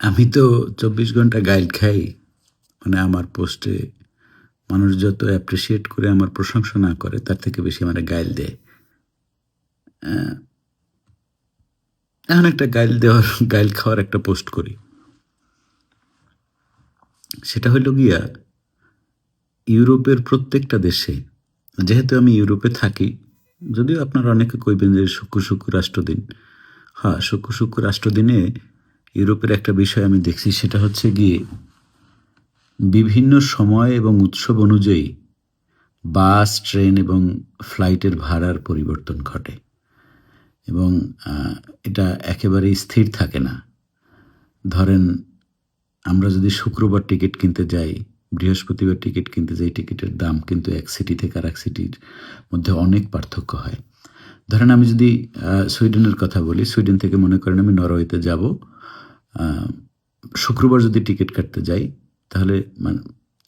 আমি তো ২৪ ঘন্টা গাইল খাই। মানে আমার পোস্টে মানুষ যত অ্যাপ্রিশিয়েট করে আমার প্রশংসা না করে তার থেকে বেশি আমারে গাইল দেয়। এখন একটা গাইল খাওয়ার একটা পোস্ট করি। সেটা হইল গিয়া ইউরোপের প্রত্যেকটা দেশে, যেহেতু আমি ইউরোপে থাকি, যদিও আপনারা অনেকে কইবেন যে শুক্র রাষ্ট্রদিন। হ্যাঁ, শুক্র রাষ্ট্রদিনে ইউরোপের একটা বিষয় আমি দেখছি, সেটা হচ্ছে গিয়ে বিভিন্ন সময় এবং উৎসব অনুযায়ী বাস, ট্রেন এবং ফ্লাইটের ভাড়ার পরিবর্তন ঘটে এবং এটা একেবারেই স্থির থাকে না। ধরেন, আমরা যদি শুক্রবার টিকিট কিনতে যাই, বৃহস্পতিবার টিকিট কিনতে যাই, টিকিটের দাম কিন্তু এক সিটি থেকে আরেক সিটির মধ্যে অনেক পার্থক্য হয়। ধরেন আমি যদি সুইডেনের কথা বলি, সুইডেন থেকে মনে করেন আমি নরওয়েতে যাব, শুক্রবার যদি টিকিট কাটতে যাই, তাহলে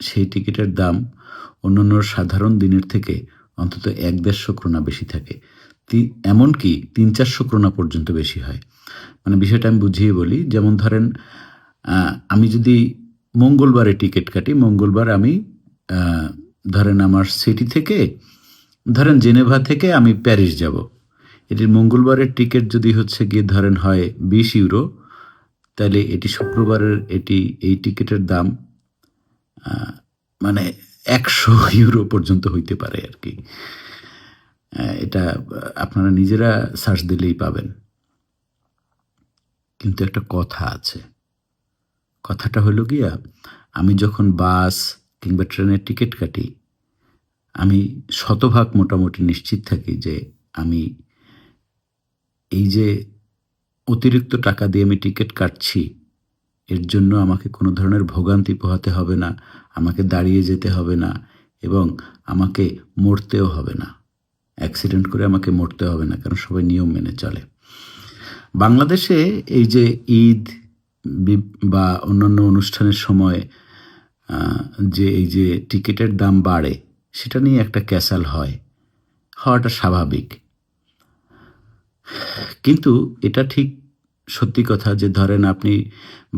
সেই টিকিটের দাম অন্যান্য সাধারণ দিনের থেকে অন্তত ১-১৫০ ক্রোনা বেশি থাকে। এমনকি ৩-৪০০ ক্রোনা পর্যন্ত বেশি হয়। মানে বিষয়টা আমি বুঝিয়ে বলি। যেমন ধরেন, আমি যদি মঙ্গলবারে টিকিট কাটি, মঙ্গলবার আমি ধরেন আমার সিটি থেকে, ধরেন জেনেভা থেকে আমি প্যারিস যাব। এটির মঙ্গলবারের টিকিট যদি হচ্ছে গিয়ে ধরেন হয় ২০ ইউরো, তাহলে এটি শুক্রবারের এই টিকিটের দাম মানে ১০০ ইউরো পর্যন্ত হইতে পারে আর কি। এটা আপনারা নিজেরা সার্চ দিলেই পাবেন। কিন্তু একটা কথা আছে। কথাটা হলো গিয়া, আমি যখন বাস কিংবা ট্রেনের টিকিট কাটি, আমি শতভাগ মোটামুটি নিশ্চিত থাকি যে আমি এই যে অতিরিক্ত টাকা দিয়ে আমি টিকিট কাটছি, এর জন্য আমাকে কোনো ধরনের ভোগান্তি পোহাতে হবে না, আমাকে দাঁড়িয়ে যেতে হবে না এবং আমাকে মরতেও হবে না। অ্যাক্সিডেন্ট করে আমাকে মরতে হবে না, কারণ সবাই নিয়ম মেনে চলে। বাংলাদেশে এই যে ঈদ বা অন্যান্য অনুষ্ঠানের সময় যে এই যে টিকিটের দাম বাড়ে, সেটা নিয়ে একটা ক্যাচাল হওয়াটা স্বাভাবিক। কিন্তু এটা ঠিক সত্যি কথা যে ধরেন আপনি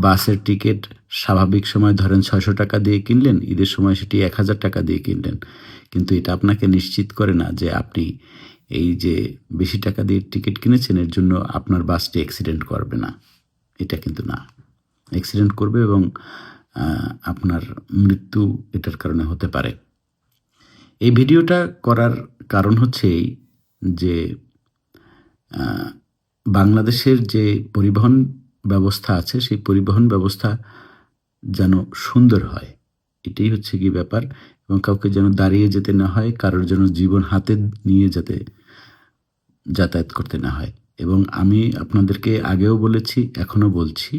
বাসের টিকিট স্বাভাবিক সময় ধরেন ৬০০ টাকা দিয়ে কিনলেন, ঈদের সময় সেটি ১,০০০ টাকা দিয়ে কিনলেন। কিন্তু এটা আপনাকে নিশ্চিত করে না যে আপনি এই যে বেশি টাকা দিয়ে টিকিট কিনেছেন, এর জন্য আপনার বাসটি অ্যাক্সিডেন্ট করবে না। এটা কিন্তু না। অ্যাক্সিডেন্ট করবে এবং আপনার মৃত্যু এটার কারণে হতে পারে। এই ভিডিওটা করার কারণ হচ্ছে এই যে বাংলাদেশের যে পরিবহন ব্যবস্থা আছে, সেই পরিবহন ব্যবস্থা যেন সুন্দর হয়, এটাই হচ্ছে গিয়ে ব্যাপার। এবং কাউকে যেন দাঁড়িয়ে যেতে না হয়, কারোর যেন জীবন হাতে নিয়ে যাতায়াত করতে না হয়। এবং আমি আপনাদেরকে আগেও বলেছি, এখনও বলছি,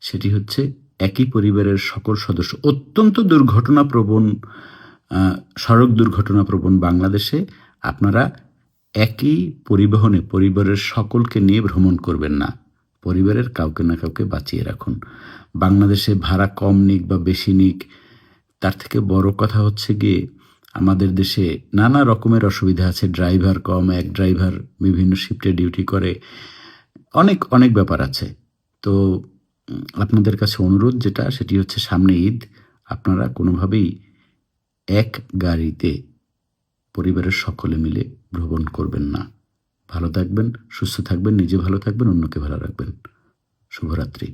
সেটি হচ্ছে একই পরিবারের সকল সদস্য, অত্যন্ত দুর্ঘটনাপ্রবণ সড়ক দুর্ঘটনাপ্রবণ বাংলাদেশে আপনারা একই পরিবহনে পরিবারের সকলকে নিয়ে ভ্রমণ করবেন না। পরিবারের কাউকে না কাউকে বাঁচিয়ে রাখুন। বাংলাদেশে ভাড়া কম নিক বা বেশি নিক, তার থেকে বড় কথা হচ্ছে গিয়ে আমাদের দেশে নানা রকমের অসুবিধা আছে। ড্রাইভার কম, এক ড্রাইভার বিভিন্ন শিফটে ডিউটি করে, অনেক অনেক ব্যাপার আছে। তো আপনাদের কাছে অনুরোধ যেটা, সেটি হচ্ছে সামনে ঈদ, আপনারা কোনোভাবেই এক গাড়িতে পরিবারের সকলে মিলে ভ্রমণ করবেন না। ভালো থাকবেন, সুস্থ থাকবেন, নিজে ভালো থাকবেন, অন্যকে ভালো রাখবেন। শুভরাত্রি।